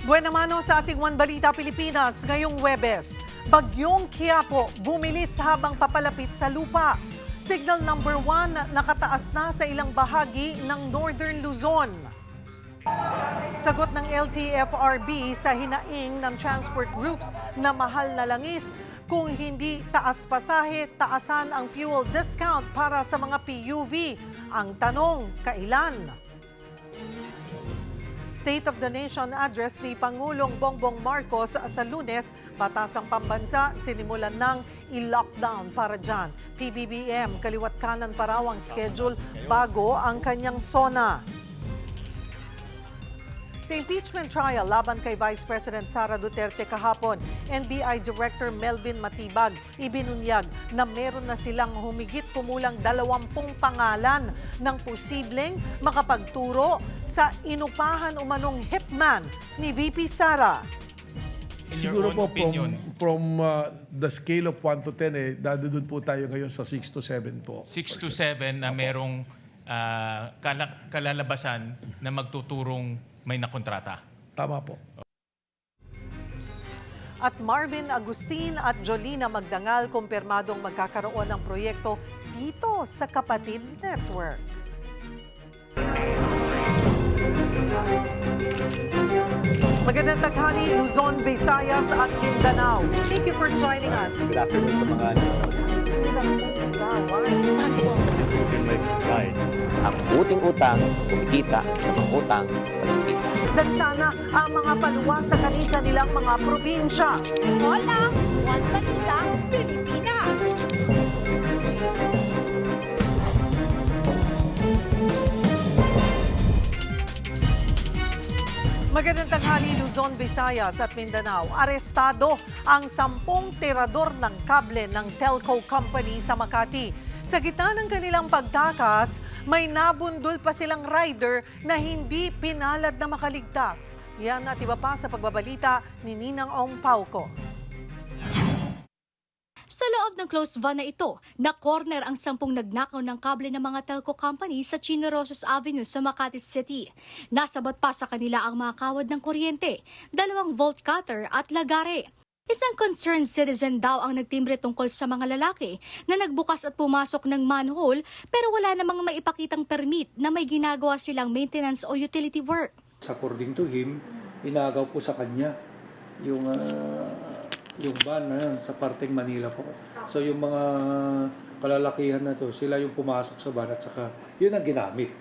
Buena mano sa ating One Balita Pilipinas ngayong Huwebes. Bagyong Quiapo bumilis habang papalapit sa lupa. Signal number 1 nakataas na sa ilang bahagi ng Northern Luzon. Sagot ng LTFRB sa hinaing ng transport groups na mahal na langis. Kung hindi taas pasahe, taasan ang fuel discount para sa mga PUV. Ang tanong, kailan? State of the Nation address ni Pangulong Bongbong Marcos sa Lunes, batasang pambansa, sinimulan ng i-lockdown para dyan. PBBM, kaliwat kanan pa raw ang schedule bago ang kanyang SONA. Sa impeachment trial laban kay Vice President Sara Duterte kahapon, NBI Director Melvin Matibag ibinunyag na meron na silang humigit kumulang 20 pangalan ng posibleng makapagturo sa inupahan umanong hitman ni VP Sara. Siguro po from the scale of 1 to 10, doon po tayo ngayon sa 6 to 7 po. 6 to 7 na merong kalalabasan na magtuturong may nakontrata. Tama po. At Marvin Agustin at Jolina Magdangal kumpirmadong magkakaroon ng proyekto dito sa Kapatid Network. Magandang taghali, Luzon, Visayas at Mindanao. Thank you for joining us. Good afternoon sa mga nanonood sa This has been my guide. Ang uting utang, kumikita sa pangutang, pagkikita. Nagsana ang mga paluwas sa kanilang mga probinsya. Hola! One Balita, Pilipinas! Magandang tanghali, Luzon, Visayas at Mindanao. Arestado ang 10 tirador ng kable ng telco company sa Makati. Sa gitna ng kanilang pagtakas, may nabundol pa silang rider na hindi pinalad na makaligtas. Yan at iba pa sa pagbabalita ni Ninang Ong Pauco. Sa loob ng closed van na ito, na-corner ang 10 nagnakaw ng kable ng mga telco company sa Chino Rosas Avenue sa Makati City. Nasabat pa sa kanila ang mga kawad ng kuryente, 2 volt cutter at lagare. Isang concerned citizen daw ang nagtimbre tungkol sa mga lalaki na nagbukas at pumasok ng manhole pero wala namang maipakitang permit na may ginagawa silang maintenance o utility work. According to him, inagaw po sa kanya yung van na yan, sa parteng Manila po. So yung mga kalalakihan na to, sila yung pumasok sa van at saka yun ang ginamit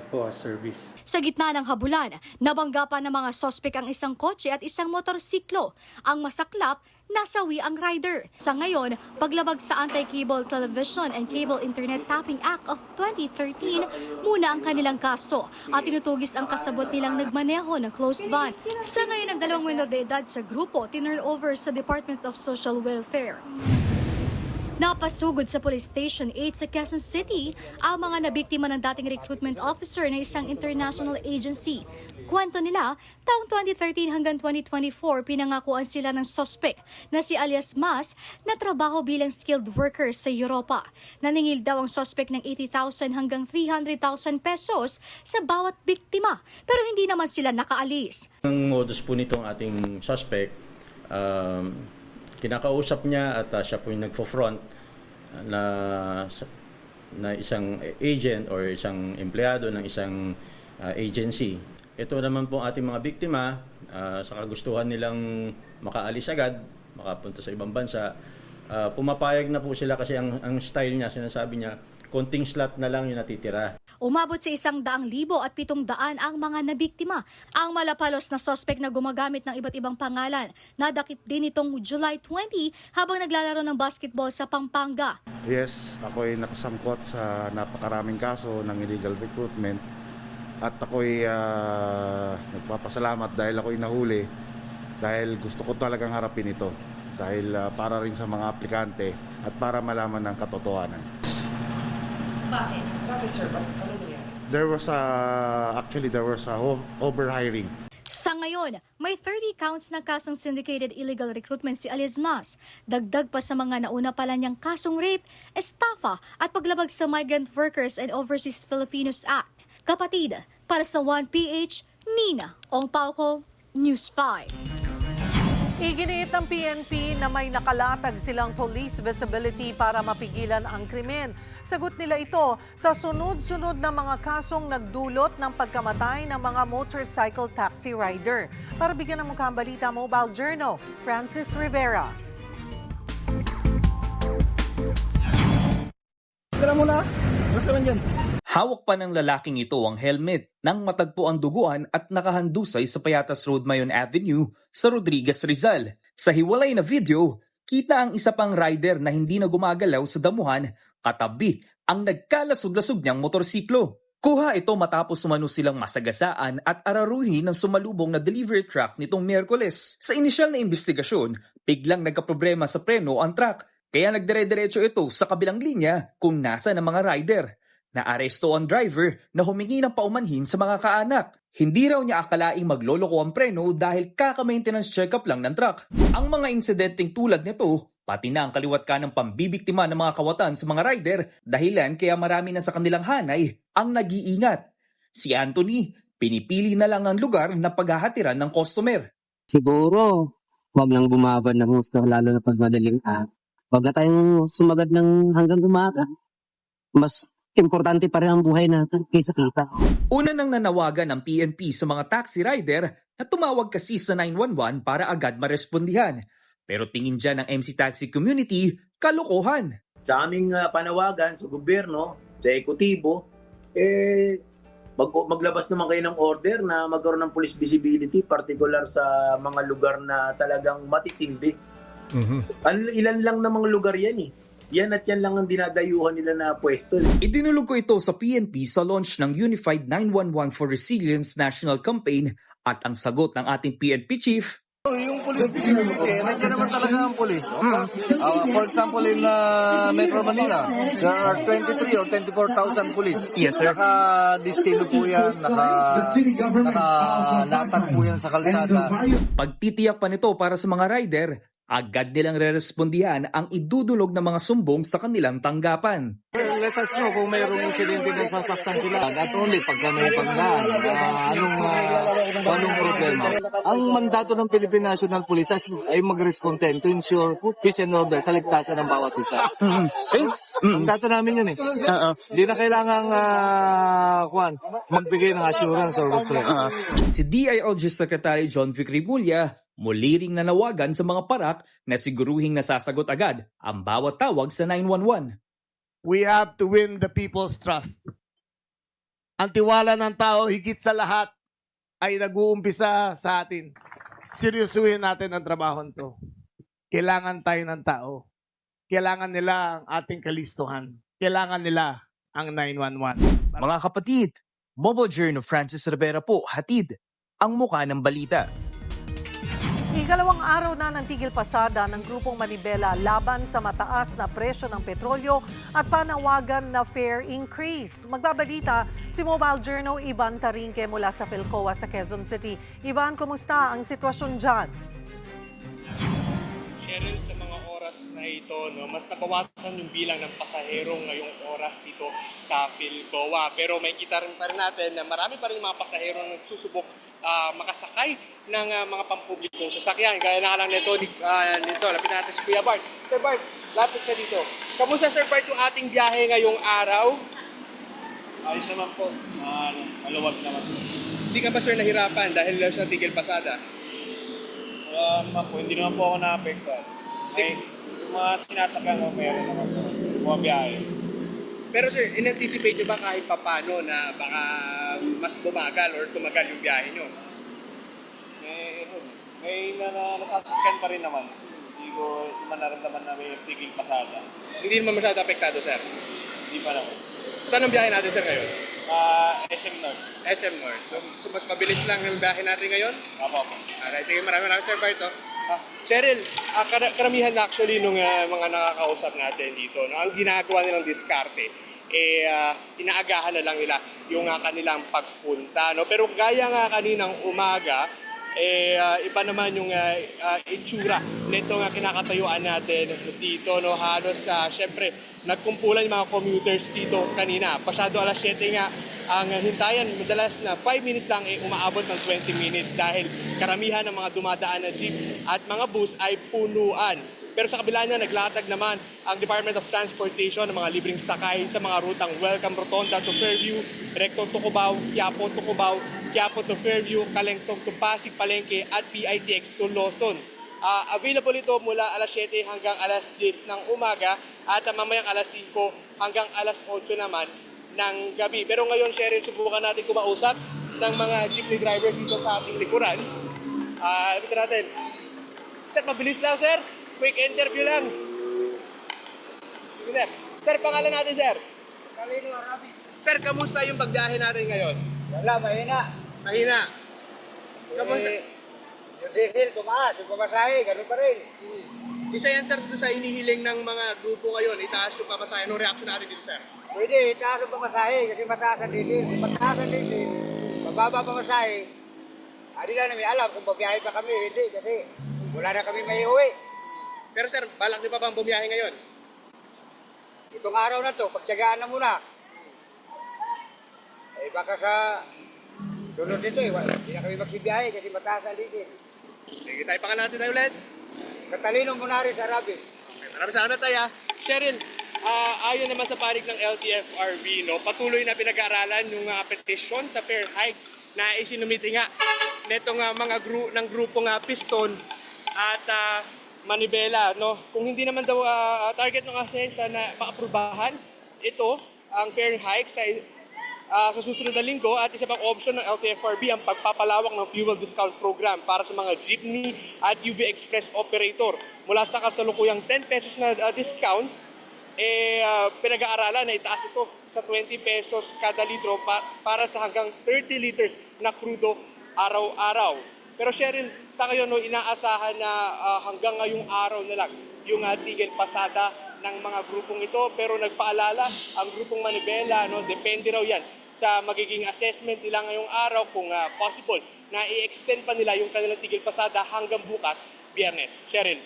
po as service. Sa gitna ng habulan, nabangga pa ng mga sospek ang isang kotse at isang motorsiklo. Ang masaklap, nasawi ang rider. Sa ngayon, paglabag sa Anti-Cable Television and Cable Internet Tapping Act of 2013, muna ang kanilang kaso at tinutugis ang kasabot nilang nagmaneho ng closed van. Sa ngayon, ang 2 minor de edad sa grupo tinurn over sa Department of Social Welfare. Napasugod sa Police Station 8 sa Quezon City ang mga nabiktima ng dating recruitment officer ng isang international agency. Kwento nila, taong 2013 hanggang 2024 pinangakuan sila ng suspect na si alias Mas na trabaho bilang skilled worker sa Europa. Naningil daw ang suspect ng 80,000 hanggang 300,000 pesos sa bawat biktima pero hindi naman sila nakaalis. Ang modus po nitong ating suspect, kinakausap niya at siya po yung nagfo-front na isang agent or isang empleyado ng isang agency. Ito naman po ating mga biktima, sa kagustuhan nilang makaalis agad, makapunta sa ibang bansa, pumapayag na po sila kasi ang style niya, sinasabi niya, konting slot na lang yung natitira. Umabot sa 100,700 ang mga nabiktima. Ang malapalos na suspect na gumagamit ng iba't ibang pangalan, nadakip din itong July 20 habang naglalaro ng basketball sa Pampanga. Yes, ako'y nakasangkot sa napakaraming kaso ng illegal recruitment at ako'y nagpapasalamat dahil ako'y nahuli dahil gusto ko talagang harapin ito dahil para rin sa mga aplikante at para malaman ng katotohanan. Bakit? Bakit, sir? Ano nangyari? There was overhiring. Sa ngayon, may 30 counts na kasong syndicated illegal recruitment si alias Mas. Dagdag pa sa mga nauna pala niyang kasong rape, estafa at paglabag sa Migrant Workers and Overseas Filipinos Act. Kapatid, para sa 1PH, Nina Ong Pauco, News 5. Iginiit ng PNP na may nakalatag silang police visibility para mapigilan ang krimen. Sagot nila ito sa sunod-sunod na mga kasong nagdulot ng pagkamatay ng mga motorcycle taxi rider. Para bigyan ng mukha ang balita, Mobile Journal, Francis Rivera. Hawak pa ng lalaking ito ang helmet nang matagpo ang duguan at nakahandusay sa Payatas Road Mayon Avenue sa Rodriguez, Rizal. Sa hiwalay na video, kita ang isa pang rider na hindi na gumagalaw sa damuhan katabi ang nagkalasog-lasog niyang motorsiklo. Kuha ito matapos sumano silang masagasaan at araruhin ng sumalubong na delivery truck nitong Miyerkules. Sa inisyal na investigasyon, biglang nagkaproblema sa preno ang truck kaya nagdire-diretso ito sa kabilang linya kung nasa ng mga rider. Naaresto ang driver na humingi ng paumanhin sa mga kaanak. Hindi raw niya akalaing magloloko ang preno dahil kaka-maintenance check-up lang ng truck. Ang mga insidenteng tulad nito, pati na ang kaliwat ka ng pambibiktima ng mga kawatan sa mga rider, dahilan kaya marami na sa kanilang hanay ang nag-iingat. Si Anthony, pinipili na lang ang lugar na paghahatiran ng customer. Siguro, wag nang bumabad ng gusto, lalo na pag madaling araw. Wag na tayong sumagad ng hanggang umaga. Mas importante pa rin ang buhay natin kaysa kita. Una nang nanawagan ng PNP sa mga taxi rider na tumawag kasi sa 911 para agad marespondihan. Pero tingin dyan ng MC Taxi community, kalokohan. Sa aming panawagan sa gobyerno, sa ekotibo, maglabas naman kayo ng order na magkaroon ng police visibility, particular sa mga lugar na talagang matitindi. Ilan lang namang lugar yan eh. Yan at yan lang ang dinadayuhan nila na pwesto. Idinulog ko ito sa PNP sa launch ng Unified 911 for Resilience National Campaign at ang sagot ng ating PNP chief. Yung police visibility, nandiyan naman talaga ang police. For example, in Metro Manila, there are 23 or 24,000 police. Yes, sir. Naka-distilo po yan, nakalatag po yan sa kalsada. Pagtitiyak pa nito para sa mga rider, agad nilang rerespondihan ang idudulog ng mga sumbong sa kanilang tanggapan. Let us know kung mayroong insidente na sasaktan sila. Not only pagka may pagdaan, anong problema. Ang mandato ng Philippine National Police ay mag-respond to ensure peace and order, kaligtasan ng bawat isa. Mandato namin yun eh. Hindi na kailangang magbigay ng assurance or whatsoever. Si DILG Secretary John Vic Rimulya muli ring nanawagan sa mga parak na siguruhing nasasagot agad ang bawat tawag sa 911. We have to win the people's trust. Ang tiwala ng tao higit sa lahat ay nag-uumpisa sa atin. Seryosuhin natin ang trabaho nito. Kailangan tayo ng tao. Kailangan nila ang ating kalistuhan. Kailangan nila ang 911. Mga kapatid, Mobile Journal Francis Rivera po, hatid ang muka ng balita. Ikalawang araw na ng tigil pasada ng Grupong Manibela laban sa mataas na presyo ng petrolyo at panawagan na fare increase. Magbabalita si Mobile Journal Ivan Tarinque mula sa Philcoa sa Quezon City. Ivan, kumusta ang sitwasyon dyan? Cheryl, sa mga oras na ito, mas nabawasan yung bilang ng pasahero ngayong oras dito sa Philcoa. Pero may kita rin pa rin natin na marami pa rin mga pasahero na nagsusubok makasakay ng mga pampublikong sasakyan. Gaya na lang nito, lapit natin si Kuya Bart. Sir Bart, lapit ka dito. Kamusta, Sir Bart, yung ating biyahe ngayong araw? Ayos naman po. Maluwag naman. Hindi ka ba, sir, nahirapan dahil sa tigil pasada? Hindi naman po ako na-apektuhan. Yung mga sinasakyan ko, meron naman po. Mga biyahe. Pero sir, in-anticipate nyo ba kahit papano na baka mas bumagal or tumagal yung biyahe nyo? May nasasakyan pa rin naman. Hindi ko naman naramdaman na may tigil pasada. Hindi naman masyado apektado, sir? Hindi pa naman. Saan ang biyahe natin, sir, ngayon? SM North. SM North. So mas mabilis lang yung biyahe natin ngayon? Apo. Alright, sige, maraming Sir Barto. Cheryl, karamihan actually nung mga nakakausap natin dito, ang ginagawa nilang diskarte, inaagahan na lang nila yung kanilang pagpunta. No? Pero gaya nga kaninang umaga, iba naman yung itsura nito nga kinakatayuan natin dito. No? Halos, syempre, nagkumpulan yung mga commuters dito kanina. Pasyado alas 7 nga ang hintayan, madalas na 5 minutes lang umaabot ng 20 minutes dahil karamihan ng mga dumadaan na jeep at mga bus ay punuan. Pero sa kabila niya, naglatag naman ang Department of Transportation ng mga libreng sakay sa mga rutang Welcome Rotonda to Fairview, Recto to Cubao, Quiapo to Cubao, Quiapo to Fairview, Calentong to Pasig, Palengke at PITX to Lawson. Available ito mula alas 7 hanggang alas 10 ng umaga at mamayang alas 5 hanggang alas 8 naman ng gabi. Pero ngayon, Cheryl, subukan natin kumausap ng mga jeepney drivers dito sa ating likuran. Ito natin. Sir, mabilis lang, sir. Quick interview lang. Sige, sir. Sir, pangalan natin, sir. Kalino Arabi. Sir, kamusta yung pagbiyahe natin ngayon? Wala, mahina. Mahina. Kamusta? Yung diesel, tumaas. Yung pamasahe, ganun pa rin. Isa yan, sir, sa inihiling ng mga grupo ngayon. Itaas yung pamasahe. Anong reaction natin dito, sir? Pwede, itaas yung pamasahe kasi mataas ang diesel. Kung mataas ang diesel, mababa pamasahe. Hindi na namin alam kung babiyahe pa kami. Hindi, kasi wala na kami may uwi. Pero sir, balak niyo pa bang bumiyahe ngayon? Itong araw na to, pagtyagaan na muna. Baka sa sunod nito, hindi na kami magsibiyahe kasi mataas ang diesel. Sige tayo, pangalan natin tayo ulit. Katalino muna rin sa Arabi. Okay, maraming salamat tayo. Cheryl, ayon naman sa panig ng LTFRB, no, patuloy na pinag-aaralan yung petisyon sa fare hike na isinumiti nga netong mga ng grupong Piston at Manibela. No? Kung hindi naman daw target ng ahensya na maaprubahan ito, ang fare hike sa susunod na linggo at isa pang option ng LTFRB ang pagpapalawak ng fuel discount program para sa mga jeepney at UV Express operator. Mula sa kasalukuyang 10 pesos na discount, pinag-aaralan na itaas ito sa 20 pesos kada litro para sa hanggang 30 liters na krudo araw-araw. Pero Cheryl, sa ngayon no, inaasahan na hanggang ngayong araw na lang yung tigil pasada ng mga grupong ito. Pero nagpaalala ang grupong Manibela, no, depende raw yan sa magiging assessment nila ngayong araw kung possible na i-extend pa nila yung kanilang tigil pasada hanggang bukas, Biyernes. Cheryl.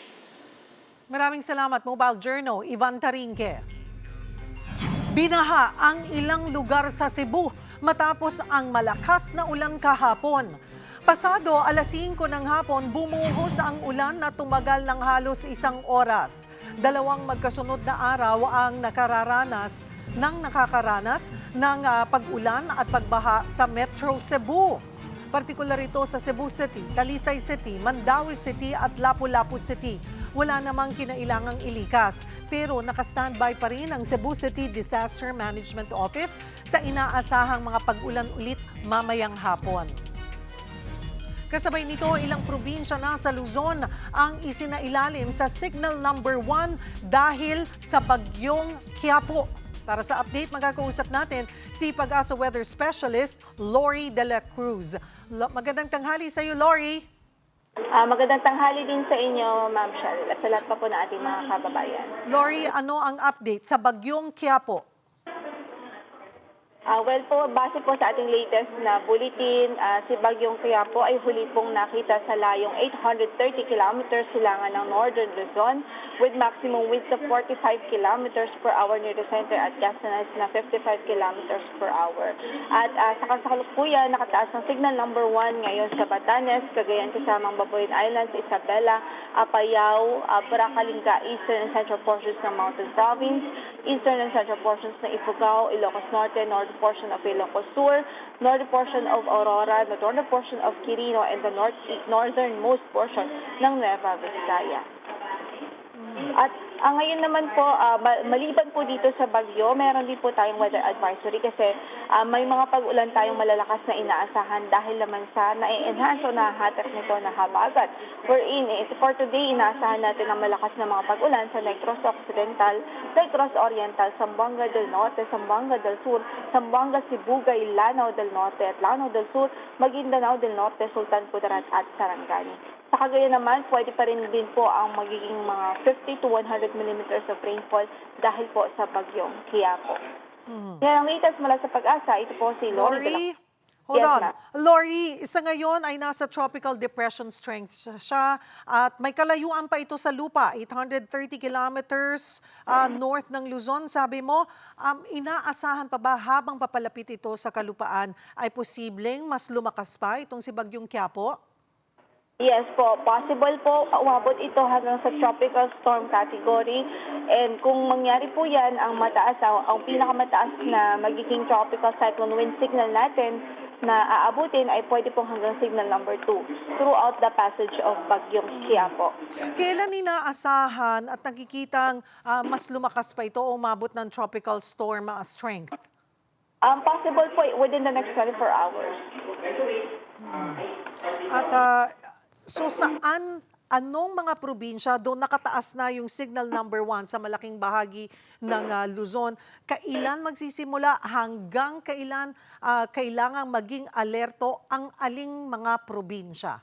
Maraming salamat, Mobile Journal, Ivan Tarinque. Binaha ang ilang lugar sa Cebu matapos ang malakas na ulan kahapon. Pasado alas 5 ng hapon, bumuhos ang ulan na tumagal ng halos 1 oras. 2 magkasunod na araw ang nakakaranas ng pag-ulan at pagbaha sa Metro Cebu. Partikular ito sa Cebu City, Talisay City, Mandaue City at Lapu-Lapu City. Wala namang kinailangang ilikas, pero naka-standby pa rin ang Cebu City Disaster Management Office sa inaasahang mga pag-ulan ulit mamayang hapon. Kasabay nito, ilang probinsya na sa Luzon ang isinailalim sa Signal Number 1 dahil sa bagyong Quiapo. Para sa update, magkakausap natin si Pag-asa Weather Specialist Lori De La Cruz. Magandang tanghali sa iyo, Lori. Magandang tanghali din sa inyo, Ma'am Cheryl, at sa lahat pa po na ating mga kababayan. Lori, ano ang update sa bagyong Quiapo? Well po, base po sa ating latest na bulletin, si Bagyong Quiapo ay huli pong nakita sa layong 830 kilometers silangan ng Northern Luzon with maximum winds of 45 kilometers per hour near the center at gusts na 55 kilometers per hour. At sa kasalukuyan, nakataas ng signal number 1 ngayon sa Batanes, Cagayan kasamang Babuyan Islands, Isabela, Apayao, Baracalinga, eastern and central portions ng Mountain Province, eastern and central portions ng Ifugao, Ilocos Norte, northern portion of Ilocos Sur, northern portion of Aurora, the northern portion of Quirino, and the northernmost portion ng Nueva Vizcaya. At ngayon naman po, maliban po dito sa bagyo, meron din po tayong weather advisory kasi may mga pag-ulan tayong malalakas na inaasahan dahil naman sa na-enhance o nahahatak nito na habagat. For today, inaasahan natin ang malakas na mga pag-ulan sa Negros Occidental, Negros Oriental, Zamboanga del Norte, Zamboanga del Sur, Zamboanga Sibugay, Lanao del Norte at Lanao del Sur, Maguindanao del Norte, Sultan Kudarat at Sarangani. Sa Cagayan naman, pwede pa rin din po ang magiging mga 50 to 100 millimeters of rainfall dahil po sa bagyong Quiapo. Yan ang latest mula sa Pag-asa. Ito po si Lori. Hold Yes, on. ma'am. Lori, isa ngayon ay nasa tropical depression strength siya at may kalayuan pa ito sa lupa, 830 kilometers north ng Luzon. Sabi mo, inaasahan pa ba habang papalapit ito sa kalupaan ay posibleng mas lumakas pa itong si Bagyong Quiapo? Yes po, possible po umabot ito hanggang sa tropical storm category. And kung mangyari po yan, ang pinakamataas na magiging tropical cyclone wind signal natin na aabutin ay pwede pong hanggang signal number 2 throughout the passage of Bagyong Quiapo. Kailan inaasahan at nakikitang mas lumakas pa ito o umabot ng tropical storm strength? Possible po within the next 24 hours. At so anong mga probinsya doon nakataas na yung signal number 1 sa malaking bahagi ng Luzon? Kailan magsisimula? Hanggang kailan kailangang maging alerto ang aling mga probinsya?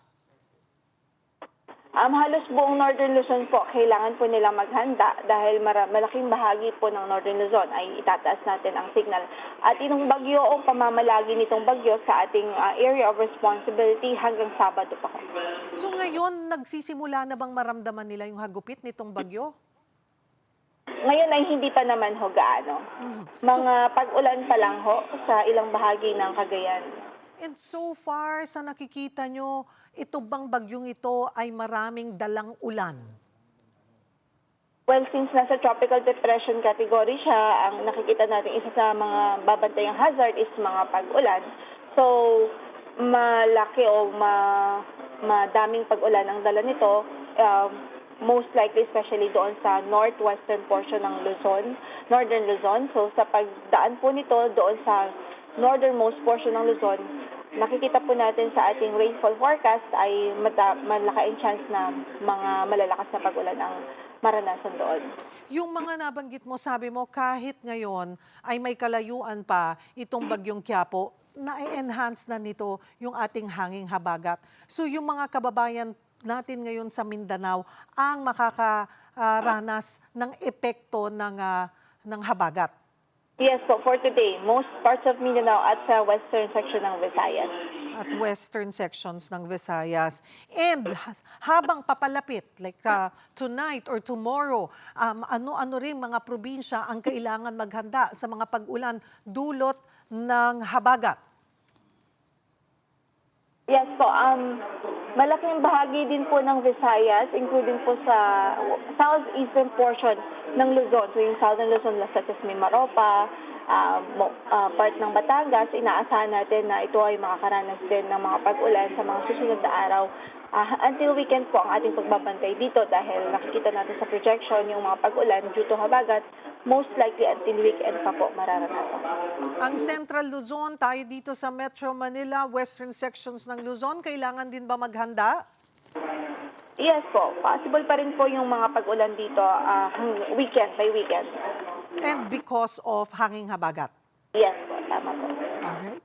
Halos buong Northern Luzon po, kailangan po nila maghanda dahil malaking bahagi po ng Northern Luzon ay itataas natin ang signal. At itong bagyo o pamamalagi nitong bagyo sa ating area of responsibility hanggang Sabado pa. So ngayon, nagsisimula na bang maramdaman nila yung hagupit nitong bagyo? Ngayon ay hindi pa naman ho gaano. Mga pag-ulan pa lang ho sa ilang bahagi ng Cagayan. And so far, sa nakikita nyo, ito bang bagyong ito ay maraming dalang ulan? Well, since nasa tropical depression category siya, ang nakikita natin isa sa mga babantayang hazard is mga pag-ulan. So, malaki o madaming pag-ulan ang dala nito, most likely especially doon sa northwestern portion ng Luzon, northern Luzon. So, sa pagdaan po nito doon sa northernmost portion ng Luzon, nakikita po natin sa ating rainfall forecast ay malaki ang chance na mga malalakas na pag-ulan ang maranasan doon. Yung mga nabanggit mo, sabi mo, kahit ngayon ay may kalayuan pa itong Bagyong Quiapo, na-enhance na nito yung ating hanging habagat. So yung mga kababayan natin ngayon sa Mindanao ang makakaranas ng epekto ng habagat. Yes po, for today, most parts of Mindanao at sa western section ng Visayas. At western sections ng Visayas. And habang papalapit, like tonight or tomorrow, ano-ano rin mga probinsya ang kailangan maghanda sa mga pag-ulan dulot ng habagat? Yes po, malaking bahagi din po ng Visayas, including po sa southeastern portion ng Luzon. So yung southern Luzon, such as Mimaropa, part ng Batangas, inaasahan natin na ito ay makakaranas din ng mga pag-ulan sa mga susunod na araw. Until weekend po ang ating pagbabantay dito dahil nakikita natin sa projection yung mga pag-ulan due to habagat, most likely until weekend pa po mararanasan. Ang Central Luzon, tayo dito sa Metro Manila, western sections ng Luzon, kailangan din ba maghanda? Yes po, possible pa rin po yung mga pag-ulan dito weekend by weekend. And because of hanging habagat? Yes po, tama po. Alright.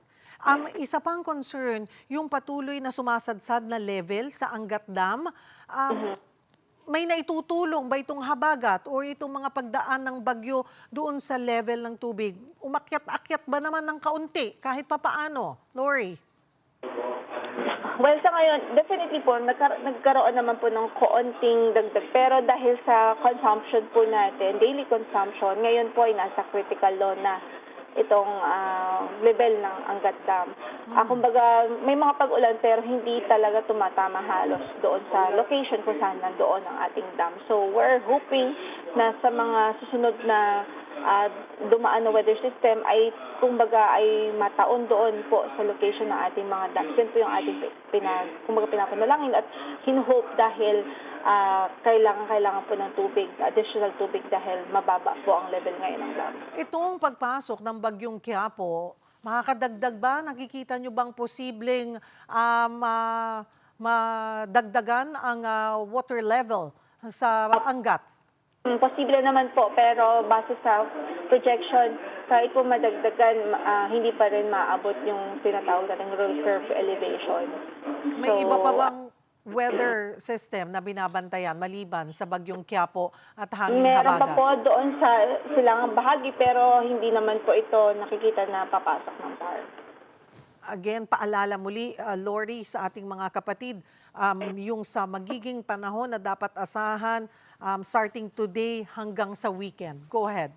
Isa pang concern, yung patuloy na sumasadsad na level sa Angat Dam, may naitutulong ba itong habagat o itong mga pagdaan ng bagyo doon sa level ng tubig? Umakyat-akyat ba naman ng kaunti kahit papaano? Lori? Well, sa ngayon, definitely po, nagkaroon naman po ng kaunting dagdag. Pero dahil sa consumption po natin, daily consumption, ngayon po ay nasa critical low na itong level ng Angat Dam. Kumbaga, may mga pag-ulan pero hindi talaga tumatama halos doon sa location kung saan nandoon ang ating dam. So, we're hoping na sa mga susunod na dumaan na weather system ay kumbaga ay mataon doon po sa location ng ating mga dams. Yan po yung ating pinapanalangin at hinuhope dahil kailangan po ng tubig, additional tubig dahil mababa po ang level ngayon ng dam. Itong pagpasok ng Bagyong Quiapo, makakadagdag ba? Nakikita nyo bang posibleng madagdagan ang water level sa Angat? Posible naman po, pero base sa projection, kahit po madagdagan, hindi pa rin maabot yung tinatawag natin roll curve elevation. May iba pa bang weather system na binabantayan maliban sa Bagyong Quiapo at hanging habagat? Meron pa po doon sa silangang bahagi, pero hindi naman po ito nakikita na papasok ng power. again, paalala muli, Lori, sa ating mga kapatid, yung sa magiging panahon na dapat asahan starting today hanggang sa weekend. Go ahead.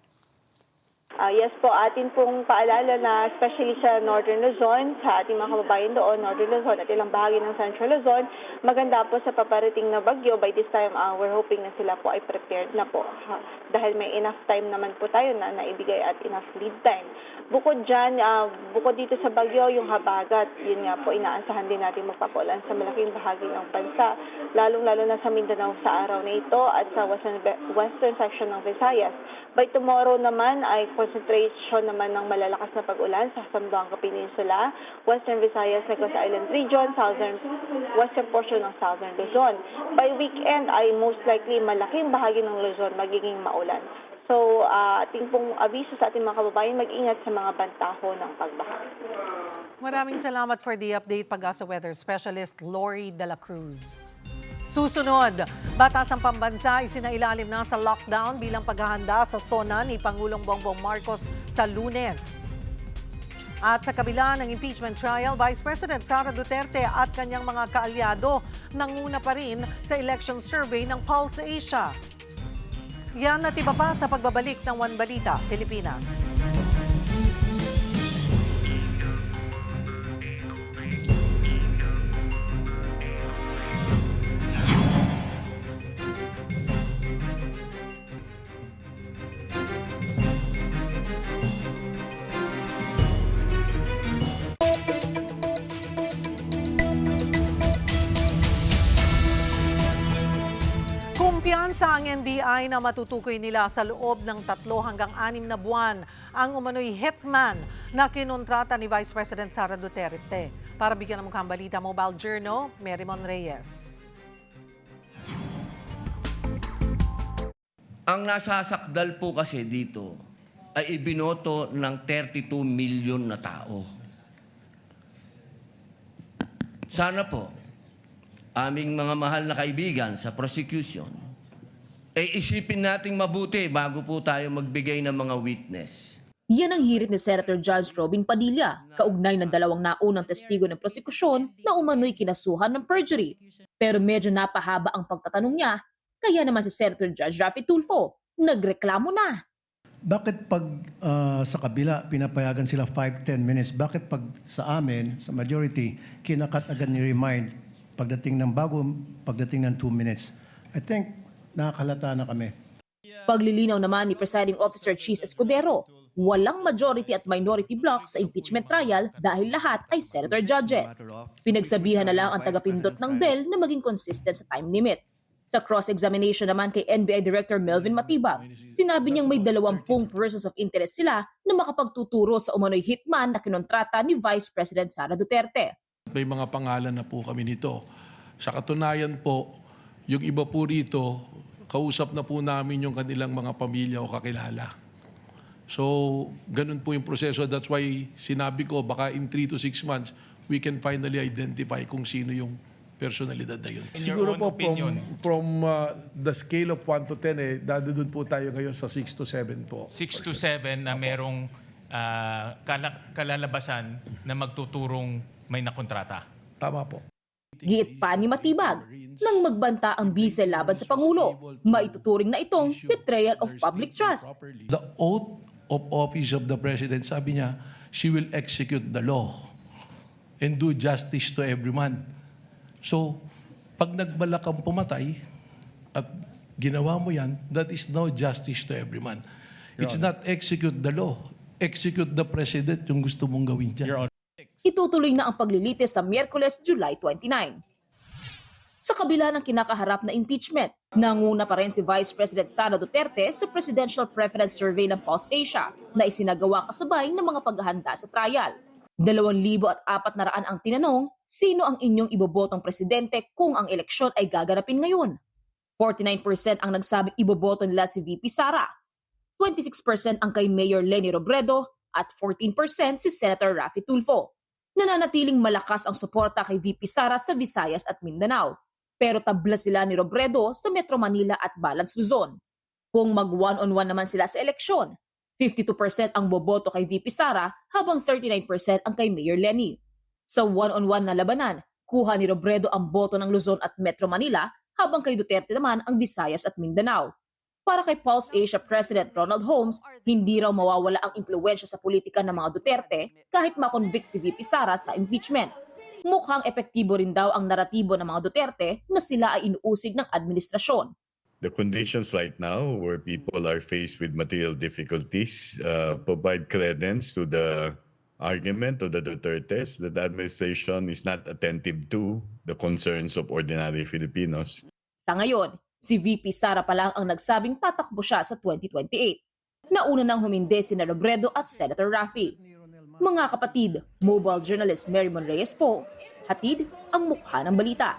Yes po, atin pong paalala na especially sa Northern Luzon, sa ating mga kababayan doon, Northern Luzon at ilang bahagi ng Central Luzon, maganda po sa paparating na bagyo. By this time, we're hoping na sila po ay prepared na po. Dahil may enough time naman po tayo na naibigay at enough lead time. Bukod dyan, bukod dito sa bagyo, yung habagat, yun nga po, inaasahan din natin magpapulan sa malaking bahagi ng bansa, lalong-lalo na sa Mindanao sa araw na ito at sa western section ng Visayas. By tomorrow naman ay concentration naman ng malalakas na pag-ulan sa Zamboanga Peninsula, Western Visayas, Negros Island Region, western portion ng Southern Luzon. By weekend ay most likely malaking bahagi ng Luzon magiging maulan. So, ating pong abiso sa ating mga kababayan, mag-ingat sa mga bantaho ng pagbaha. Maraming salamat for the update, Pag-asa Weather Specialist Lori De La Cruz. Susunod, Batasang Pambansa isinailalim na sa lockdown bilang paghahanda sa SONA ni Pangulong Bongbong Marcos sa Lunes. At sa kabila ng impeachment trial, Vice President Sara Duterte at kanyang mga kaalyado nanguna pa rin sa election survey ng Pulse Asia. Yan at iba pa sa pagbabalik ng One Balita, Pilipinas. Kumpiyansa ang NBI na matutukoy nila sa loob ng 3 hanggang 6 na buwan ang umano'y hitman na kinontrata ni Vice President Sara Duterte. Para bigyan ng mukhang balita, Mobile Journal, Merymon Reyes. Ang nasasakdal po kasi dito ay ibinoto ng 32 milyon na tao. Sana po, aming mga mahal na kaibigan sa prosecution, isipin nating mabuti bago po tayo magbigay ng mga witness. Yan ang hirit ni Senator Judge Robin Padilla, kaugnay ng 2 naunang testigo ng prosekusyon na umano'y kinasuhan ng perjury. Pero medyo napahaba ang pagtatanong niya, kaya naman si Senator Judge Raffy Tulfo nagreklamo na. Bakit pag sa kabila pinapayagan sila 5-10 minutes, bakit pag sa amin, sa majority, kinakat agad ni remind pagdating ng 2 minutes? I think nakakalata na kami. Paglilinaw naman ni Presiding Officer Cheese Escudero, walang majority at minority block sa impeachment trial dahil lahat ay senator judges. Pinagsabihan na lang ang tagapindot ng bill na maging consistent sa time limit. Sa cross-examination naman kay NBI Director Melvin Matibag, sinabi niyang may 20 persons of interest sila na makapagtuturo sa umano'y hitman na kinontrata ni Vice President Sara Duterte. May mga pangalan na po kami nito. Sa katunayan po, yung iba po rito, kausap na po namin yung kanilang mga pamilya o kakilala. So, ganun po yung proseso. That's why sinabi ko, baka in 3 to 6 months, we can finally identify kung sino yung personalidad na yun. In your Siguro own po opinion, from the scale of 1 to 10, dadun po tayo ngayon sa 6 to 7 po. 6 to 7 na merong kalalabasan na magtuturong may nakontrata. Tama po. Giit pa ni Matibag, nang magbanta ang bise laban sa Pangulo, maituturing na itong betrayal of public trust. The oath of office of the President, sabi niya, she will execute the law and do justice to every man. So, pag nagbalak kang pumatay at ginawa mo yan, that is no justice to every man. It's not execute the law. Execute the President yung gusto mong gawin dyan. Itutuloy na ang paglilitis sa Miyerkules, July 29. Sa kabila ng kinakaharap na impeachment, nanguna pa rin si Vice President Sara Duterte sa Presidential Preference Survey ng Pulse Asia na isinagawa kasabay ng mga paghahanda sa trial. 2,400 ang tinanong, sino ang inyong ibobotong presidente kung ang eleksyon ay gaganapin ngayon? 49% ang nagsabing iboboto nila si VP Sara, 26% ang kay Mayor Leni Robredo at 14% si Senator Raffy Tulfo. Nananatiling malakas ang suporta kay VP Sara sa Visayas at Mindanao, pero tabla sila ni Robredo sa Metro Manila at Balance Luzon. Kung mag-one-on-one naman sila sa eleksyon, 52% ang boboto kay VP Sara habang 39% ang kay Mayor Leni. Sa one-on-one na labanan, kuha ni Robredo ang boto ng Luzon at Metro Manila habang kay Duterte naman ang Visayas at Mindanao. Para kay Pulse Asia President Ronald Holmes, hindi raw mawawala ang impluwensya sa politika ng mga Duterte kahit makonvict si VP Sara sa impeachment. Mukhang epektibo rin daw ang naratibo ng mga Duterte na sila ay inuusig ng administrasyon. The conditions right now where people are faced with material difficulties provide credence to the argument of the Dutertes that the administration is not attentive to the concerns of ordinary Filipinos. Sa ngayon, si VP Sara pa lang ang nagsabing tatakbo siya sa 2028. Nauna nang humindi sina Robredo at Senator Raffy. Mga kapatid, mobile journalist Mary Mon Reyes po, hatid ang mukha ng balita.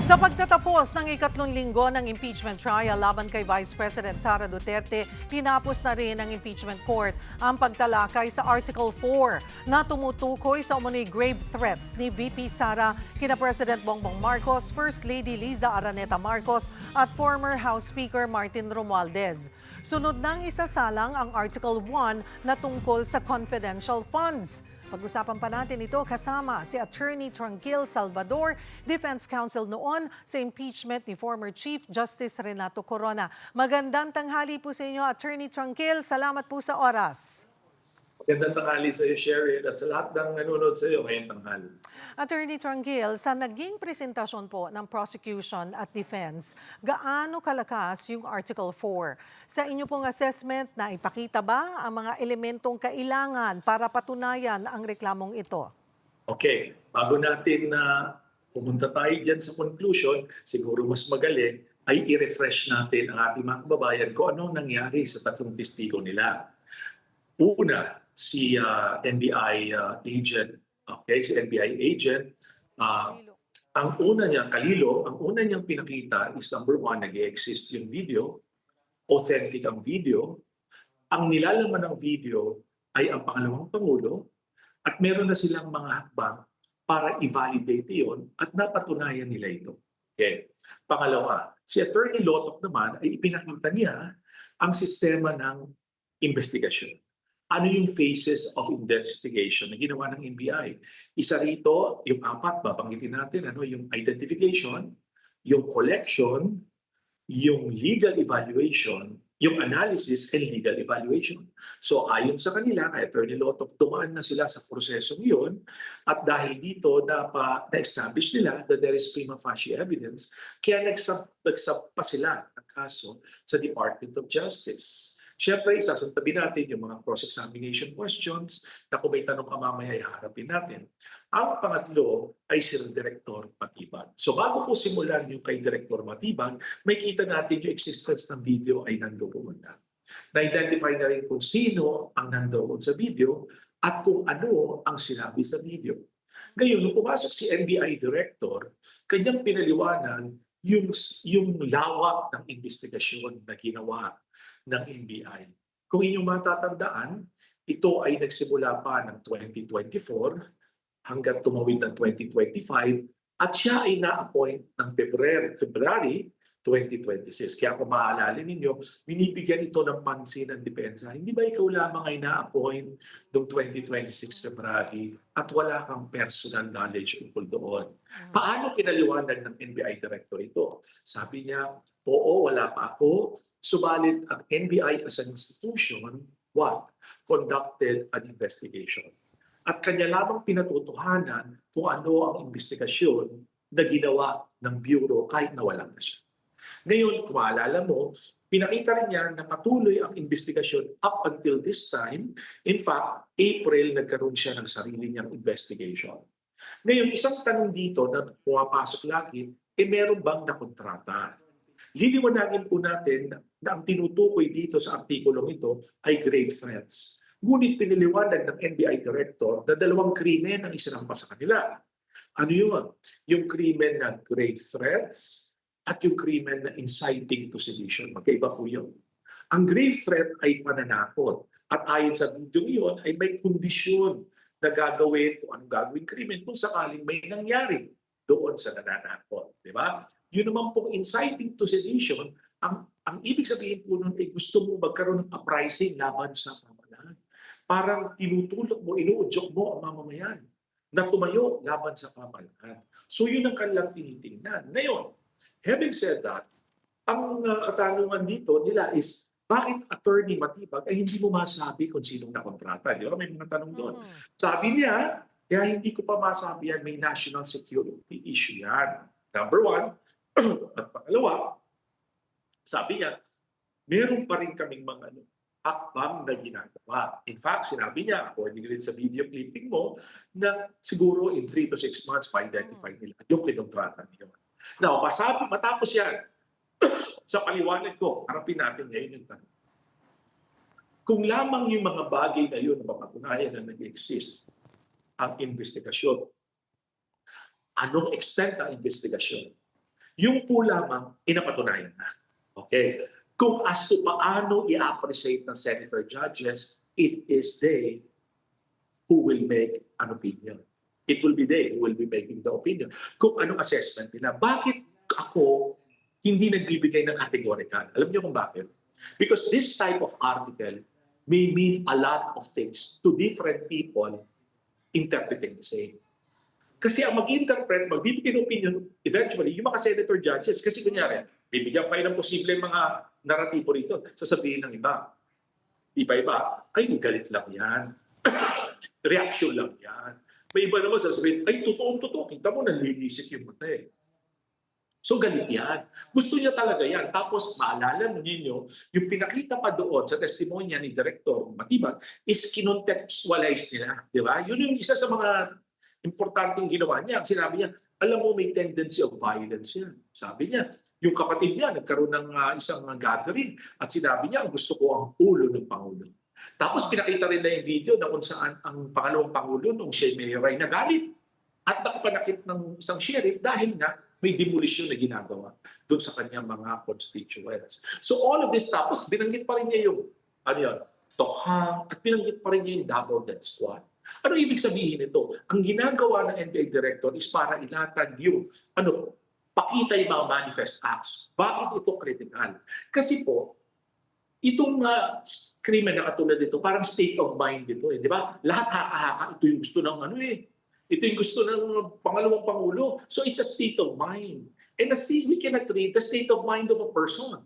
Sa pagtatapos ng ikatlong linggo ng impeachment trial laban kay Vice President Sara Duterte, tinapos na rin ng impeachment court ang pagtalakay sa Article 4 na tumutukoy sa umano'y grave threats ni VP Sara kina President Bongbong Marcos, First Lady Liza Araneta Marcos at former House Speaker Martin Romualdez. Sunod nang isasalang ang Article 1 na tungkol sa confidential funds. Pag-usapan pa natin ito kasama si Attorney Tranquil Salvador, Defense Counsel noon sa impeachment ni former Chief Justice Renato Corona. Magandang tanghali po sa inyo, Attorney Tranquil. Salamat po sa oras. Magandang tanghali sa iyo, Sherry, at sa lahat ng nanonood sa iyo ngayong tanghali. Attorney Tranquil, sa naging presentasyon po ng prosecution at defense, gaano kalakas yung Article 4? Sa inyo pong assessment, na ipakita ba ang mga elementong kailangan para patunayan ang reklamong ito? Okay, bago natin na pumunta tayo dyan sa conclusion, siguro mas magaling ay i-refresh natin ang ating mga kababayan kung ano nangyari sa tatlong testigo nila. Una, si NBI agent. Okay, si NBI agent, ang una niyang Kalilo, ang una niyang pinakita is number one, nag-exist yung video, authentic ang video. Ang nilalaman ng video ay ang pangalawang Pangulo at meron na silang mga hakbang para i-validate iyon at napatunayan nila ito. Okay. Pangalawa, si Attorney Lotoc naman ay ipinakita niya ang sistema ng investigasyon. Ano yung phases of investigation na ginawa ng NBI? Isa rito, yung apat, babanggitin natin, yung identification, yung collection, yung legal evaluation, yung analysis and legal evaluation. So ayon sa kanila, kay Attorney Lotoc, dumaan na sila sa prosesong yun at dahil dito na-establish nila that there is prima facie evidence, kaya nagsab pa sila ng kaso sa Department of Justice. Siyempre, isasantabi natin yung mga cross-examination questions na kung may tanong ka mamaya harapin natin. Ang pangatlo ay si Director Matibag. So bago ko simulan yung kay Director Matibag, may kita natin yung existence ng video ay nandoon na. Na-identify na rin kung sino ang nandoon sa video at kung ano ang sinabi sa video. Ngayon, nung pumasok si NBI Director, kanyang pinaliwanag yung lawak ng investigasyon na ginawa ng NBI. Kung inyong matatandaan, ito ay nagsimula pa ng 2024 hanggang tumawid ng 2025 at siya ay na-appoint ng February 2026. Kaya kung maaalala ninyo, binibigyan ito ng pansin ng depensa. Hindi ba ikaw lamang ay na-appoint noong 2026 February at wala kang personal knowledge ukol doon? Paano kinaliwanag ng NBI Director ito? Sabi niya, oo, wala pa ako. Subalit ang NBI as an institution, conducted an investigation. At kanya lamang pinatutuhanan kung ano ang investigasyon na ginawa ng Bureau kahit nawalan na siya. Ngayon, kung maalala mo, pinakita rin niya na patuloy ang investigasyon up until this time. In fact, April, nagkaroon siya ng sarili niyang investigation. Ngayon, isang tanong dito na pumapasok lagi, meron bang nakontrata? Liliwanagin po natin na ang tinutukoy dito sa artikulong ito ay grave threats. Ngunit piniliwanag ng NBI Director na dalawang krimen ang isinampa sa kanila. Ano yun? Yung krimen na grave threats at yung krimen na inciting to sedition. Magkaiba po yun. Ang grave threat ay pananakot. At ayon sa video yun ay may kondisyon na gagawin kung anong gagawin krimen kung sakaling may nangyari doon sa nananakot. Di ba? Yun naman pong inciting to sedition, ang ibig sabihin po nun ay gusto mo magkaroon ng uprising laban sa pamahalaan. Parang tinutulak mo, inuudyok mo ang mamamayan. na tumayo laban sa pamahalaan. So yun ang kanilang tinitingnan. Ngayon, having said that, ang katanungan dito nila is, bakit Attorney Matibag ay hindi mo masabi kung sinong nakontrata? Di ba? May mga tanong doon. Sabi niya, kaya hindi ko pa masabi yan, may national security issue yan. Number one. At pangalawa, sabi niya, meron pa rin kaming mga hakbang na ginagawa. In fact, sinabi niya, according rin sa video clipping mo, na siguro in 3 to 6 months pa-identify nila yung kinontrata niyo. Now, matapos yan, sa paliwanag ko, harapin natin ngayon yung tanong. Kung lamang yung mga bagay na yun na mapatunayan na nag-exist ang investigasyon, anong extent ng investigasyon? Yung po lamang inapatunayan na. Okay? Kung as to paano i-appreciate ng senator judges, it is they who will make an opinion. It will be they who will be making the opinion. Kung anong assessment nila. Bakit ako hindi nagbibigay ng categorical? Alam niyo kung bakit? Because this type of article may mean a lot of things to different people interpreting the same. Kasi ang mag-interpret, magbibigay ng opinion, eventually, yung mga senator judges, kasi kunyari, bibigyan pa ng posible mga naratibo rito, sasabihin ng iba. Iba-iba, ay galit lang yan. Reaction lang yan. May iba naman sasabihin, ay totoo-totoo, kita mo, nanlilisik yung mata eh. So galit yan. Gusto niya talaga yan. Tapos maalala ninyo, yung pinakita pa doon sa testimonya ni Director Matibag is kinontextualize nila. Di ba? Yun yung isa sa mga importanteng ginawa niya. Sinabi niya, alam mo may tendency of violence yan. Sabi niya, yung kapatid niya nagkaroon ng isang gathering at sinabi niya, gusto ko ang ulo ng Pangulo. Tapos pinakita rin na yung video na kung saan ang pangalawang Pangulo nung siya mayor ay nagalit at nakapanakit ng isang sheriff dahil nga may demolition na ginagawa doon sa kanyang mga constituents. So all of this, tapos binanggit pa rin niya yung tokhang at binanggit pa rin niya yung double death squad. Ano ibig sabihin nito? Ang ginagawa ng NBI Director is para ilatag yung pakita yung mga manifest acts. Bakit ito critical? Kasi po, itong krimen na katulad dito, parang state of mind dito. Di ba? Lahat haka-haka, ito yung gusto ng ito yung gusto ng pangalawang Pangulo. So it's a state of mind. And we cannot read the state of mind of a person.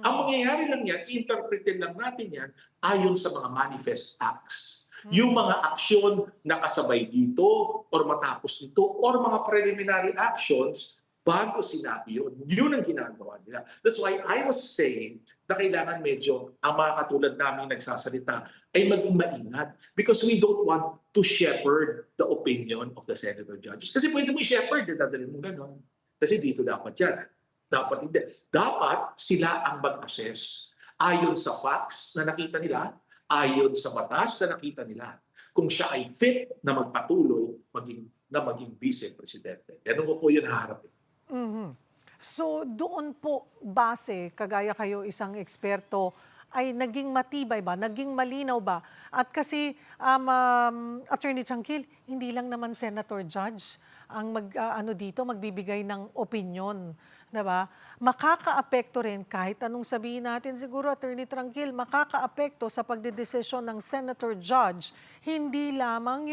Ang mangyayari lang yan, i-interpretin lang natin yan ayon sa mga manifest acts. Yung mga aksyon na kasabay dito or matapos nito or mga preliminary actions bago sinabi yun. Yun ang ginagawa nila. That's why I was saying na kailangan medyo ang mga katulad namin nagsasalita ay maging maingat because we don't want to shepherd the opinion of the senator judges. Kasi pwede mo i-shepherd, dadalhin mo gano'n. Kasi dito dapat yan. Dapat hindi. Dapat sila ang mag-assess ayon sa facts na nakita nila, ayon sa batas na nakita nila, kung siya ay fit na magpatuloy maging vice-presidente. Ganun ko po yun haharapin. So doon po base, kagaya kayo isang eksperto, ay naging matibay ba? Naging malinaw ba? At kasi Attorney Chanquil, hindi lang naman Senator Judge ang magbibigay ng opinion, 'di ba? Makakaapekto rin kahit anong sabihin natin siguro Attorney Chanquil, makakaapekto sa pagdedesisyon ng Senator Judge hindi lamang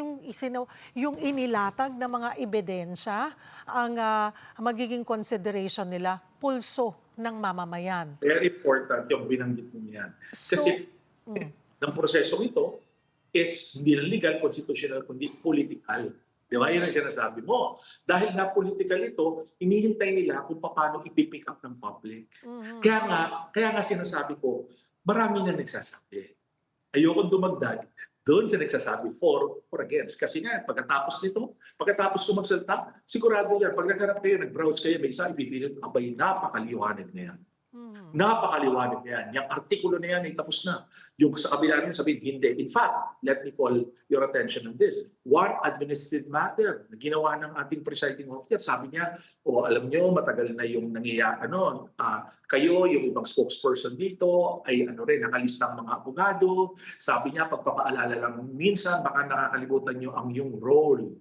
yung inilatag na mga ebidensya ang magiging consideration nila, pulso ng mamamayan. Very important yung binanggit mo yan. Kasi ng prosesong ito is hindi lang legal, constitutional, kundi political. Di ba? Yun ang sinasabi mo. Dahil na political ito, inihintay nila kung paano ipipick up ng public. Kaya nga sinasabi ko, marami na nagsasabi. Ayokong dumagdag doon sa nagsasabi for or against. Kasi nga, pagkatapos ko magsalita, sigurado yan. Pag nagharap kayo, nag-browse kayo, may isa ipipilit, abay, napakaliwanag na yan. Napakaliwanag na yan. Yung artikulo na yan ay tapos na. Yung sa kabila naman sabihin, hindi. In fact, let me call your attention on this. One administrative matter na ginawa ng ating presiding officer, sabi niya, alam nyo, matagal na yung nangyayari, kayo, yung ibang spokesperson dito, ay nakalista ang mga abogado. Sabi niya, pagpapaalala lang minsan, baka nakakalimutan nyo ang yung role.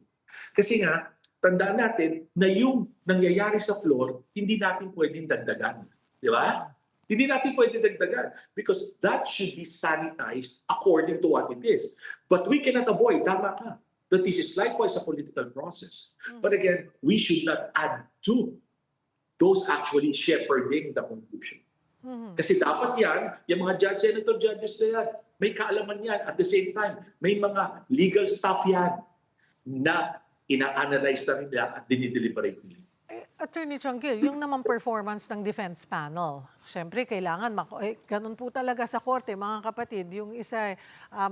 Kasi nga, tandaan natin na yung nangyayari sa floor, hindi natin pwedeng dagdagan. Di ba? Hindi natin pwede dagdagan because that should be sanitized according to what it is. But we cannot avoid, tama ka, that this is likewise a political process. But again, we should not add to those actually shepherding the conclusion. Kasi dapat yan, yung mga judge, senator judges na yan, may kaalaman yan. At the same time, may mga legal staff yan na ina-analyze na nila at dinideliberate nila. Attorney Tranquil, yung naman performance ng defense panel, syempre kailangan, ganun po talaga sa korte, mga kapatid, yung isa,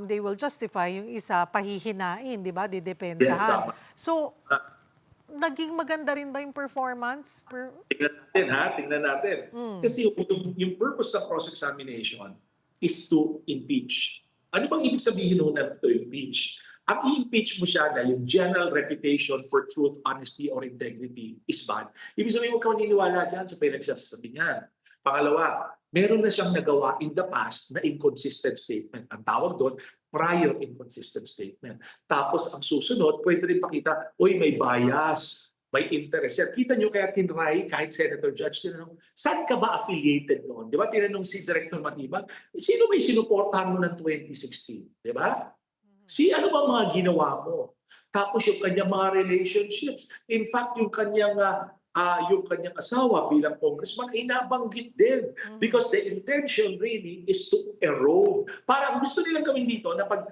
they will justify, yung isa, pahihinain, di ba, didepensahan. Yes, tama. So, naging maganda rin ba yung performance? Tingnan natin. Kasi yung purpose ng cross-examination is to impeach. Ano bang ibig sabihin nun na to impeach? Ang i-impeach mo siya na yung general reputation for truth, honesty, or integrity is bad. Ibig sabihin, huwag ka maniniwala dyan sa pinagsasabi niya. Pangalawa, meron na siyang nagawa in the past na inconsistent statement. Ang tawag doon, prior inconsistent statement. Tapos ang susunod, pwede rin pakita, uy, may bias, may interest yan. Kita nyo kaya tinry, kahit senator judge, tinanong, saan ka ba affiliated noon? Di ba? Tinanong si Director Matibag, sino may sinuportahan mo ng 2016? Di ba? Ano ba mga ginawa mo? Tapos yung kanyang mga relationships. In fact, yung kanyang asawa bilang congressman ay nabanggit din. Because the intention really is to erode. Parang gusto nilang gawin dito na pag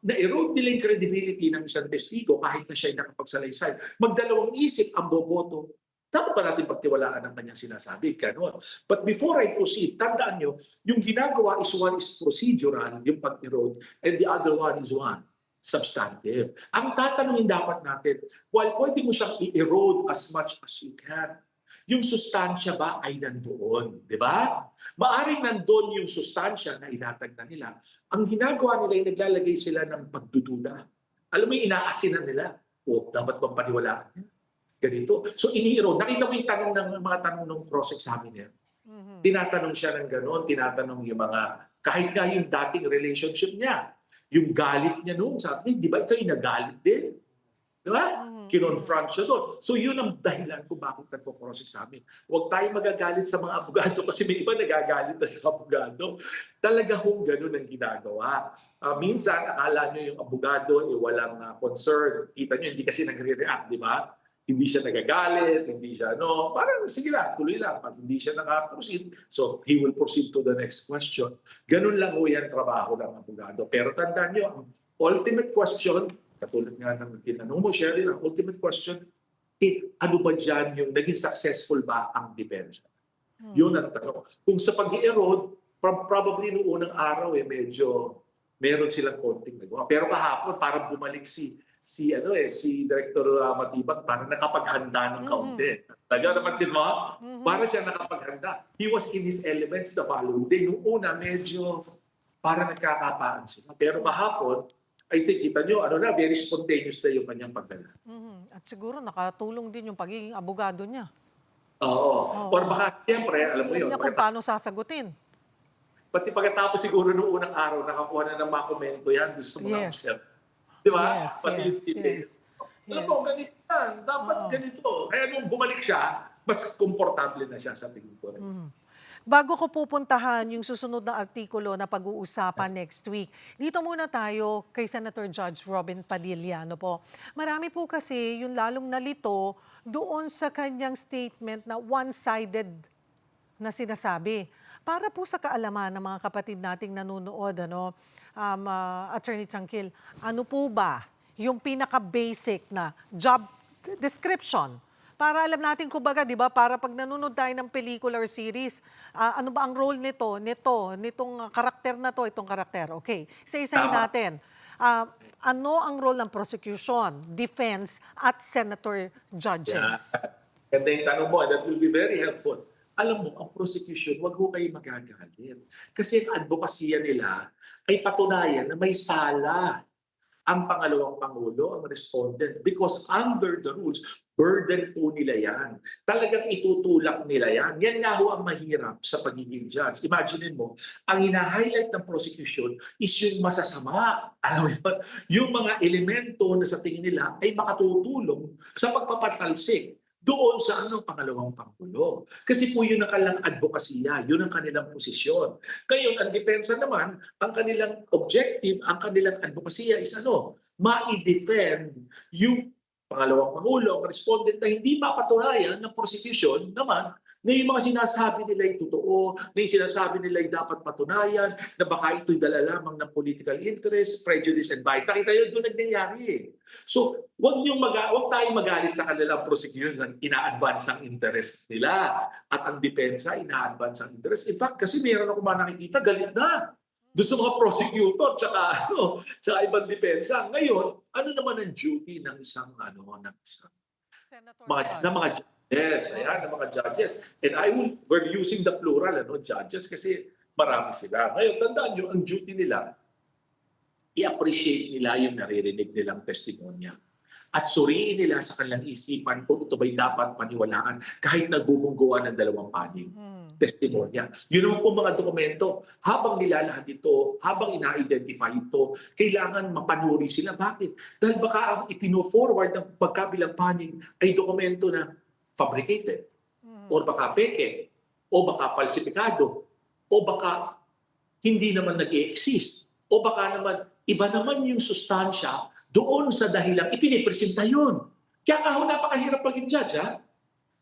na-erode nila yung credibility ng isang testigo kahit na siya ay nakapagsalaysay, magdalawang isip ang boboto. Dapat pa natin pagtiwalaan ang kanyang sinasabi. Ganon. But before I proceed, tandaan nyo, yung ginagawa is one is procedural, yung pag-erode, and the other one is one, substantive. Ang tatanungin dapat natin, while pwede mo siyang i-erode as much as you can, yung sustansya ba ay nandoon? Di ba? Maaring nandoon yung sustansya na inatag na nila. Ang ginagawa nila ay naglalagay sila ng pagdududa. Alam mo yung inaasinan nila, dapat bang paniwalaan niya? Ganito. So ini-erode. Nakita mo yung tanong ng mga tanong ng cross-examiner. Tinatanong siya ng gano'n, tinatanong yung mga, kahit nga yung dating relationship niya, yung galit niya noon, sabi niya, di ba ikaw yung nagalit din? Di ba? Kinonfront siya doon. So yun ang dahilan kung bakit nagko-cross-examine. Huwag tayo magagalit sa mga abogado kasi may iba nagagalit na sa abogado. Talaga hong ganun ang ginagawa. Minsan, akala nyo yung abogado walang concern. Kita nyo, hindi kasi nagre-react, di ba? Hindi siya nagagalit, hindi siya parang sige lang, tuloy lang. Pag hindi siya naka-proceed, so he will proceed to the next question. Ganun lang ho yan trabaho ng abogado. Pero tandaan nyo, ang ultimate question, katulad nga ng tinanong mo, Sherry, ang ultimate question, ano ba dyan yung naging successful ba ang depensa? Yun ang tanong. Kung sa pag-i-erode, probably noong unang araw, medyo meron silang konting nagawa. Pero kahapon, parang bumalik si Director Matibag para nakapaghanda ng kaunti. Napansin mo? Para siya nakapaghanda. He was in his elements the following day. Nung una, medyo para nagkakapaan sila. Pero kahapon, I think, kita nyo, very spontaneous na yung kanyang pagdala. At siguro nakatulong din yung pagiging abogado niya. Oo. Or baka, siyempre, alam mo yun. Alam niya kung paano sasagutin. Pati pagkatapos siguro nung unang araw, nakakuha na ng mga komento yan, gusto mga observe. Di ba? Yes. Alam mo, ganito yan. Dapat ganito. Kaya nung bumalik siya, mas komportable na siya sa tingin ko. Bago ko pupuntahan yung susunod na artikulo na pag-uusapan next week, dito muna tayo kay Senator Judge Robin Padilla. Marami po kasi yung lalong nalito doon sa kanyang statement na one-sided na sinasabi. Para po sa kaalaman ng mga kapatid nating nanonood, Attorney Tranquil, ano po ba yung pinaka-basic na job description? Para alam natin, kumbaga, di ba, para pag nanonood tayo ng pelikula or series, ano ba ang role nitong karakter na to, itong karakter. Okay, isa-isahin natin. Ano ang role ng prosecution, defense, at senator judges? Ganda yung tanong mo, that will be very helpful. Alam mo, ang prosecution, wag ho kayo magagalit. Kasi ang advokasya nila ay patunayan na may sala ang pangalawang Pangulo, ang respondent. Because under the rules, burden po nila yan. Talagang itutulak nila yan. Yan nga ho ang mahirap sa pagiging judge. Imagine mo, ang hina-highlight ng prosecution is yung masasama. Alam mo yun? Yung mga elemento na sa tingin nila ay makatutulong sa pagpapatalsik doon sa pangalawang Pangulo. Kasi po yun ang kanilang advokasya, yun ang kanilang posisyon. Ngayon, ang depensa naman, ang kanilang objective, ang kanilang advokasya is ma-defend yung pangalawang pangulo, ang respondent na hindi mapatunayan ng prosecution naman na yung mga sinasabi nila ay totoo, na yung sinasabi nila ay dapat patunayan, na baka ito'y dala lamang ng political interest, prejudice and bias. Nakita yun, doon nangyayari eh. So, wag tayong magalit sa kanilang prosecution na ina-advance ang interest nila at ang depensa ina-advance ang interest. In fact, kasi meron ako nakikita, galit na doon sa mga prosecutor tsaka ibang depensa. Ngayon, ano naman ang duty ng isang mga judges, ayan, ng mga judges. And we're using the plural, judges, kasi marami sila. Ngayon, tandaan nyo, ang duty nila, i-appreciate nila yung naririnig nilang testimonya. At suriin nila sa kanilang isipan kung ito ba'y dapat paniwalaan kahit nagbubungguan ng dalawang panig. Testimonya. Yun naman po mga dokumento. Habang nilalahad ito, habang ina-identify ito, kailangan mapanuri sila. Bakit? Dahil baka ang ipino-forward ng pagkabilang panig ay dokumento na fabricated, or baka peke, o baka falsifikado, o baka hindi naman nag-i-exist, o baka naman iba naman yung sustansya doon sa dahilang ipinipresenta yun. Kaya napakahirap paging judge, ha?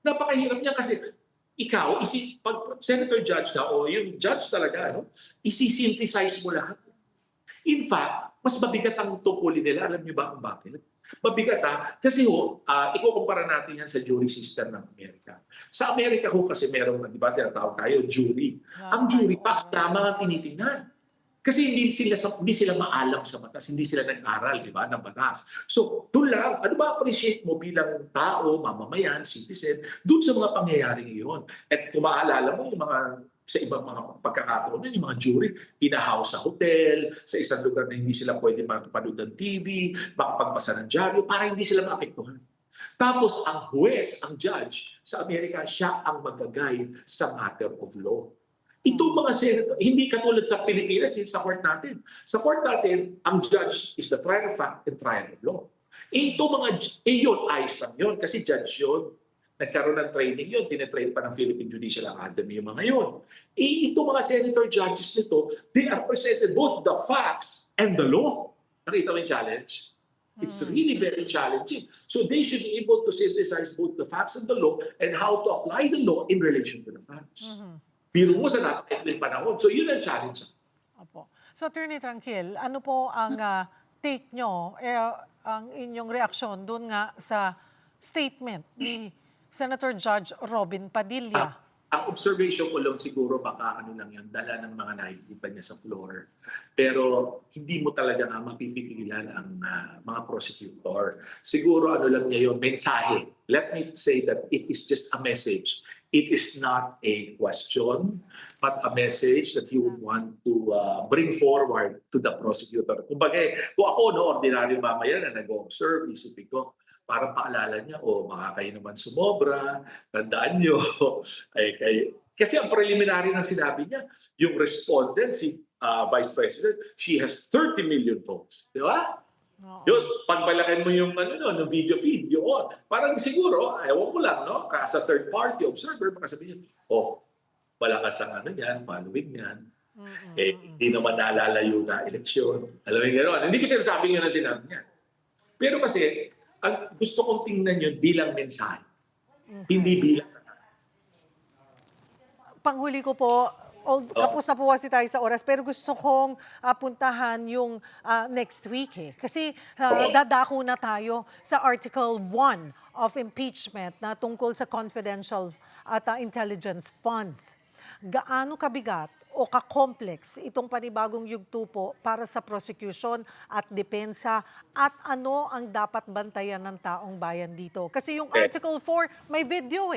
Napakahirap niya kasi ikaw, pag senator judge ka o yung judge talaga, isi-synthesize mo lahat. In fact, mas mabigat ang tungkulin nila. Alam niyo ba kung bakit? Mabigat kasi ikukumpara natin yan sa jury system ng Amerika. Sa Amerika kasi meron, di ba, tinatawag tayo, jury. Ang jury, facts lamang ang tinitingnan. Kasi hindi sila maalam sa batas, hindi sila nag-aral, di ba, ng batas. So, doon lang, ano ba appreciate mo bilang tao, mamamayan, citizen, doon sa mga pangyayaring iyon. At kung maalala mo, yung mga sa ibang mga pagkakataon, yung mga jury, pinahouse sa hotel, sa isang lugar na hindi sila pwede makapanood ng TV, makapagpasa ng dyaryo, para hindi sila maapektuhan. Tapos, ang huwes, ang judge, sa Amerika, siya ang mag-guide sa matter of law. Itong mga senator, hindi katulad sa Pilipinas, sa court natin. Sa court natin, ang judge is the trier of fact and trier of law. Yun, ayos lang yun. Kasi judge yun. Nagkaroon ng training yun. Tinetrain pa ng Philippine Judicial Academy yung mga yun. Itong mga senator judges nito, they are presented both the facts and the law. Nakita mo yung challenge? It's really very challenging. So they should be able to synthesize both the facts and the law and how to apply the law in relation to the facts. Biro mo sa napakaikling panahon. So yun ang challenge. Opo. So Attorney Tranquil, ano po ang take nyo, ang inyong reaksyon doon nga sa statement ni Senator Judge Robin Padilla? Ang observation ko lang siguro baka lang yan, dala ng mga nakikita niya sa floor. Pero hindi mo talaga mapipigilan ang mga prosecutor. Siguro lang niya yun, mensahe. Let me say that it is just a message. It is not a question, but a message that you would want to bring forward to the prosecutor. Kumbaga, kung ako, ordinary mamaya na nag-observe, isipin ko, parang paalala niya, baka kayo naman sumobra, tandaan nyo. Kasi ang preliminary na sinabi niya, yung respondent, si Vice President, she has 30 million votes. Di ba? Yun, pagbalakan mo yung ng video feed, yun. Parang siguro, ewan mo lang, as a third party observer, baka sabihin niya, malakas ang following yan. Hindi naman nalalayo na eleksyon. Alam mo yung gano'n. Hindi ko sinasabing yun na sinabi niya. Pero kasi, ang gusto kong tingnan yun bilang mensahe. Hindi bilang Panghuli ko po, tapos na po kasi tayo sa oras, pero gusto kong puntahan yung next week Kasi dadako na tayo sa Article 1 of impeachment na tungkol sa confidential at intelligence funds. Gaano kabigat o ka-complex itong panibagong yugto po para sa prosecution at depensa at ano ang dapat bantayan ng taong bayan dito? Kasi yung Article 4 may video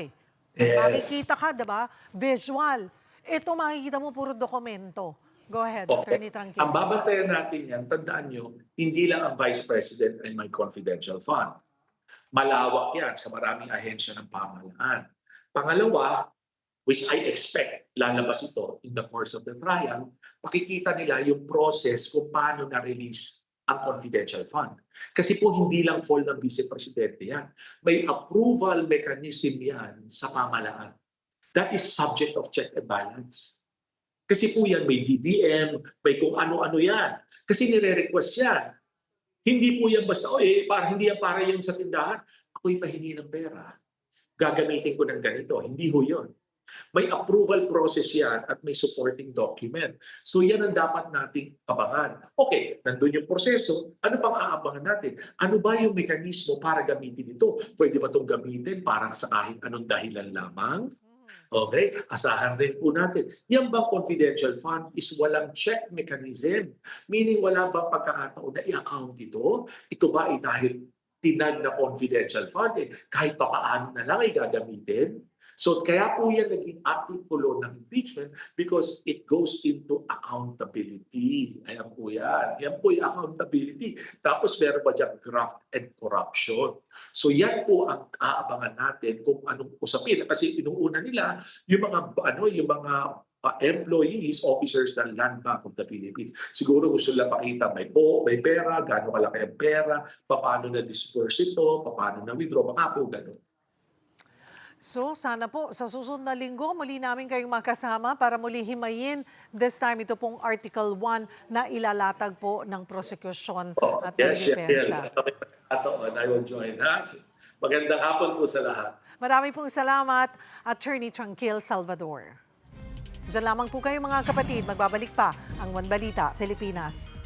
Makikita ka, diba? Visual. Ito makikita mo puro dokumento. Go ahead, Attorney Tranquil. Ang babantayan natin yan, tandaan nyo, hindi lang ang Vice President ay may confidential fund. Malawak yan sa maraming ahensya ng pamahalaan. Pangalawa, which I expect lalabas ito in the course of the trial, makikita nila yung process kung paano na-release ang confidential fund. Kasi po hindi lang call ng Vice Presidente yan. May approval mechanism yan sa pamahalaan. That is subject of check and balance. Kasi po yan may DBM, may kung ano-ano yan. Kasi nire-request yan Hindi po yan basta, hindi yan para yung sa tindahan. Ako'y pahingi ng pera. Gagamitin ko ng ganito. Hindi ho yun. May approval process yan at may supporting document. So yan ang dapat nating abangan. Okay, nandun yung proseso. Ano pang aabangan natin? Ano ba yung mekanismo para gamitin ito? Pwede ba itong gamitin para sa kahit anong dahilan lamang? Okay, asahan rin po natin. Yan bang confidential fund is walang check mechanism? Meaning wala bang pagkakataon na i-account ito? Ito ba ay dahil tinag na confidential fund? Kahit papaano na lang ay gagamitin? So kaya po yan naging artikulo ng impeachment because it goes into accountability. Ayan po yan. Yan po yung accountability. Tapos meron pa dyan graft and corruption. So yan po ang aabangan natin kung anong usapin. Kasi inuuna nila yung mga employees, officers ng Land Bank of the Philippines. Siguro gusto lang pakita may pera, gaano kalaki ang pera, paano na-disperse ito, paano na-withdraw, mga po gano'n. So sana po sa susunod na linggo muli namin kayong makasama para muli himayin this time ito pong Article 1 na ilalatag po ng prosecution at ng depensa. I will join us. Magandang hapon po sa lahat. Marami pong salamat, Attorney Tranquil Salvador. Diyan lamang po kayo mga kapatid, magbabalik pa ang One Balita Pilipinas.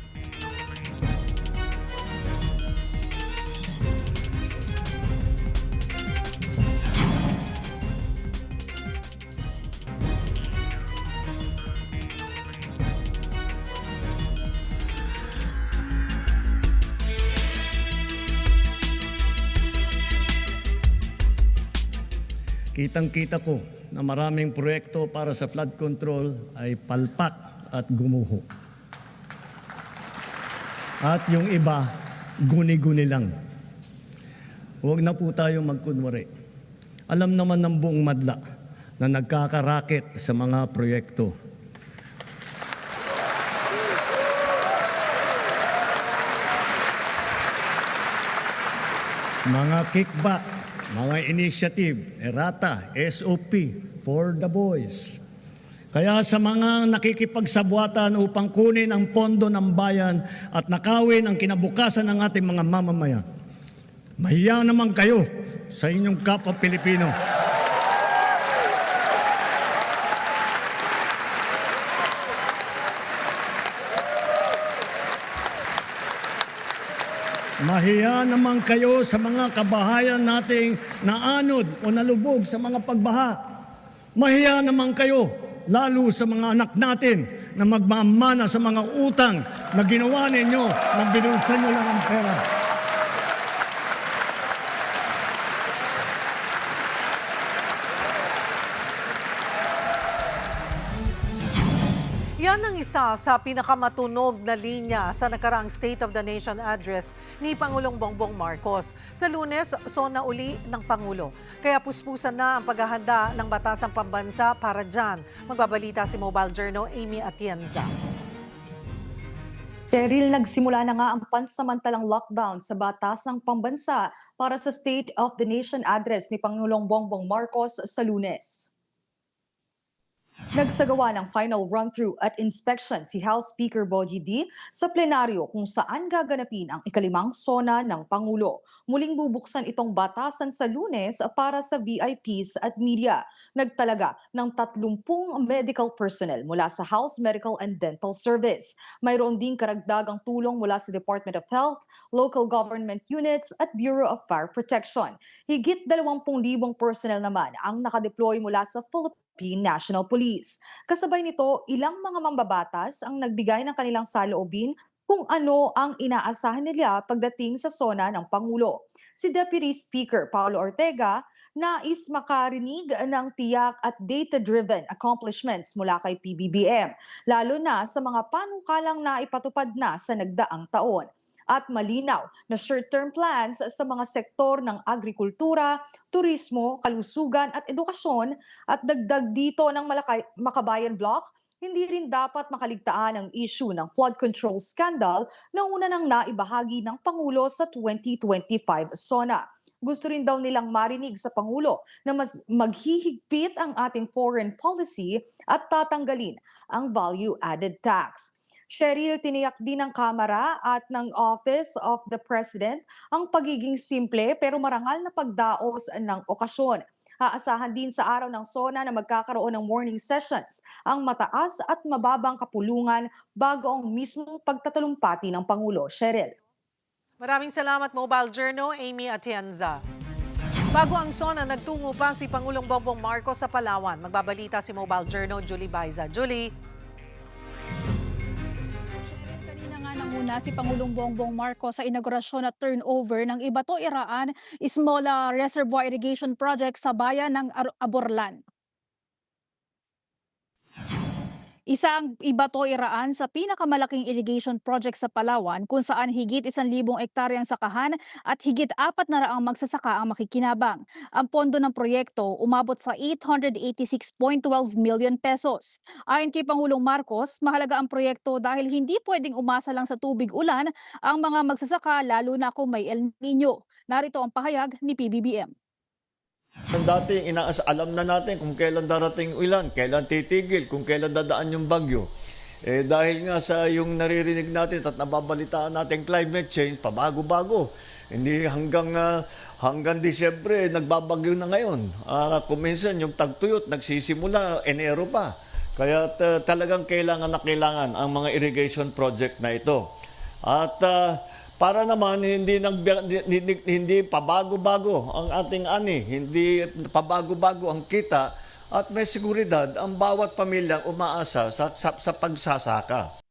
Kitang-kita ko na maraming proyekto para sa flood control ay palpak at gumuho. At yung iba, guni-guni lang. Huwag na po tayo magkunwari. Alam naman ng buong madla na nagkakaraket sa mga proyekto. Mga kickback, mga initiative, errata, SOP, for the boys. Kaya sa mga nakikipagsabwatan upang kunin ang pondo ng bayan at nakawin ang kinabukasan ng ating mga mamamayan, mahiya naman kayo sa inyong kapwa Pilipino. Mahiya naman kayo sa mga kabahayan nating naanod o nalubog sa mga pagbaha. Mahiya naman kayo, lalo sa mga anak natin na magmamana sa mga utang na ginawa ninyo na binulsan nyo lang ang pera. Yan ang isa sa pinakamatunog na linya sa nakaraang State of the Nation address ni Pangulong Bongbong Marcos. Sa Lunes, sona uli ng Pangulo. Kaya puspusan na ang paghahanda ng batasang pambansa para dyan. Magbabalita si Mobile Journal Amy Atienza. Cheryl, nagsimula na nga ang pansamantalang lockdown sa batasang pambansa para sa State of the Nation address ni Pangulong Bongbong Marcos sa Lunes. Nagsagawa ng final run-through at inspection si House Speaker Bogie D sa plenaryo kung saan gaganapin ang ikalimang sona ng Pangulo. Muling bubuksan itong batasan sa Lunes para sa VIPs at media. Nagtalaga ng 30 medical personnel mula sa House Medical and Dental Service. Mayroon ding karagdagang tulong mula sa Department of Health, local government units at Bureau of Fire Protection. Higit 20,000 personnel naman ang nakadeploy mula sa Philippine National Police. Kasabay nito, ilang mga mambabatas ang nagbigay ng kanilang saloobin kung ano ang inaasahan nila pagdating sa sona ng Pangulo. Si Deputy Speaker Paulo Ortega nais makarinig ng tiyak at data-driven accomplishments mula kay PBBM, lalo na sa mga panukalang naipatupad na sa nagdaang taon. At malinaw na short-term plans sa mga sektor ng agrikultura, turismo, kalusugan at edukasyon at dagdag dito ng Makabayan Block, hindi rin dapat makaligtaan ang issue ng flood control scandal na una nang naibahagi ng Pangulo sa 2025 SONA. Gusto rin daw nilang marinig sa Pangulo na mas maghihigpit ang ating foreign policy at tatanggalin ang value-added tax. Cheryl, tiniyak din ng Kamara at ng Office of the President ang pagiging simple pero marangal na pagdaos ng okasyon. Aasahan din sa araw ng SONA na magkakaroon ng morning sessions ang mataas at mababang kapulungan bago ang mismong pagtatalumpati ng Pangulo. Cheryl. Maraming salamat, Mobile Journal, Amy Atienza. Bago ang SONA, nagtungo pa si Pangulong Bongbong Marcos sa Palawan. Magbabalita si Mobile Journal, Julie Baiza. Julie. Kanina nga nanguna si Pangulong Bongbong Marcos sa inaugurasyon at turnover ng Ibato Iraan Small Reservoir Irrigation Project sa bayan ng Aborlan. Isa ang Ibato Iraan sa pinakamalaking irrigation project sa Palawan kung saan higit 1,000 ektaryang sakahan at higit 400 magsasaka ang makikinabang. Ang pondo ng proyekto umabot sa 886.12 million pesos. Ayon kay Pangulong Marcos, mahalaga ang proyekto dahil hindi pwedeng umasa lang sa tubig ulan ang mga magsasaka lalo na kung may El Nino. Narito ang pahayag ni PBBM. Dati alam na natin kung kailan darating ulan, kailan titigil, kung kailan dadaan yung bagyo. Dahil nga sa yung naririnig natin at nababalitaan natin climate change, pabago-bago. Hindi hanggang Disyembre, nagbabagyo na ngayon. Kuminsan yung tagtuyot, nagsisimula, Enero pa. Kaya talagang kailangan ang mga irrigation project na ito. At para naman hindi pabago-bago ang ating ani, hindi pabago-bago ang kita at may seguridad ang bawat pamilyang umaasa sa pagsasaka.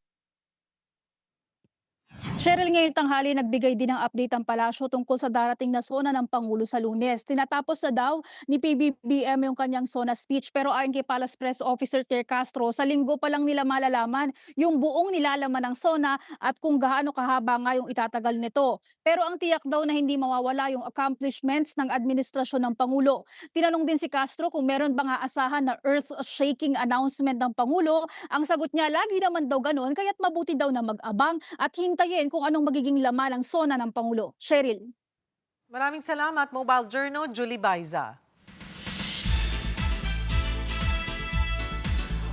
Cheryl, ngayong tanghali nagbigay din ng update ang palasyo tungkol sa darating na SONA ng Pangulo sa Lunes. Tinatapos na daw ni PBBM yung kanyang SONA speech pero ayon kay Palace Press Officer Ter Castro, sa linggo pa lang nila malalaman yung buong nilalaman ng SONA at kung gaano kahaba nga yung itatagal nito. Pero ang tiyak daw na hindi mawawala yung accomplishments ng administrasyon ng Pangulo. Tinanong din si Castro kung meron bang aasahan na earth-shaking announcement ng Pangulo. Ang sagot niya, lagi naman daw ganun kaya't mabuti daw na mag-abang at hintayin kung anong magiging laman ng SONA ng Pangulo. Cheryl. Maraming salamat, Mobile Journal, Julie Baiza.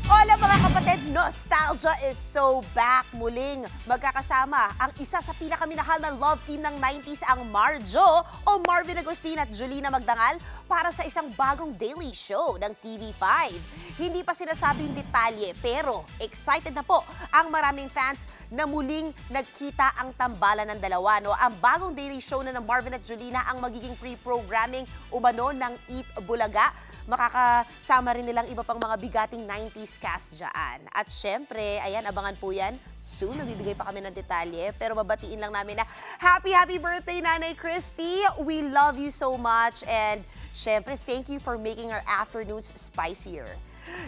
Hola mga kapatid, nostalgia is so back. Muling magkakasama ang isa sa pinakaminahal na love team ng 90s, ang Marjo o Marvin Agustin at Julina Magdangal para sa isang bagong daily show ng TV5. Hindi pa sinasabing detalye pero excited na po ang maraming fans na muling nagkita ang tambalan ng dalawa. No? Ang bagong daily show na ng Marvin at Julina ang magiging pre-programming umano ng Eat Bulaga. Makakasama rin nilang iba pang mga bigating 90s cast dyan. At syempre, ayan, abangan po yan. Soon, nagbibigay pa kami ng detalye. Pero babatiin lang namin na happy birthday, Nanay Christy! We love you so much. And syempre, thank you for making our afternoons spicier.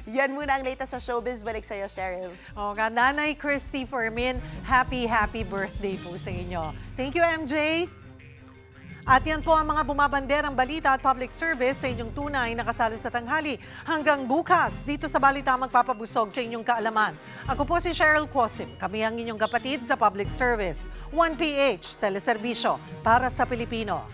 Yan muna ang latest sa showbiz. Balik sa'yo, Cheryl. O nga, Nanay Christy Fermin, happy birthday po sa inyo. Thank you, MJ. At yan po ang mga bumabanderang balita at public service sa inyong tunay na kasalo sa tanghali. Hanggang bukas, dito sa Balita magpapabusog sa inyong kaalaman. Ako po si Cheryl Quosim. Kami ang inyong kapatid sa public service. 1PH, teleserbisyo para sa Pilipino.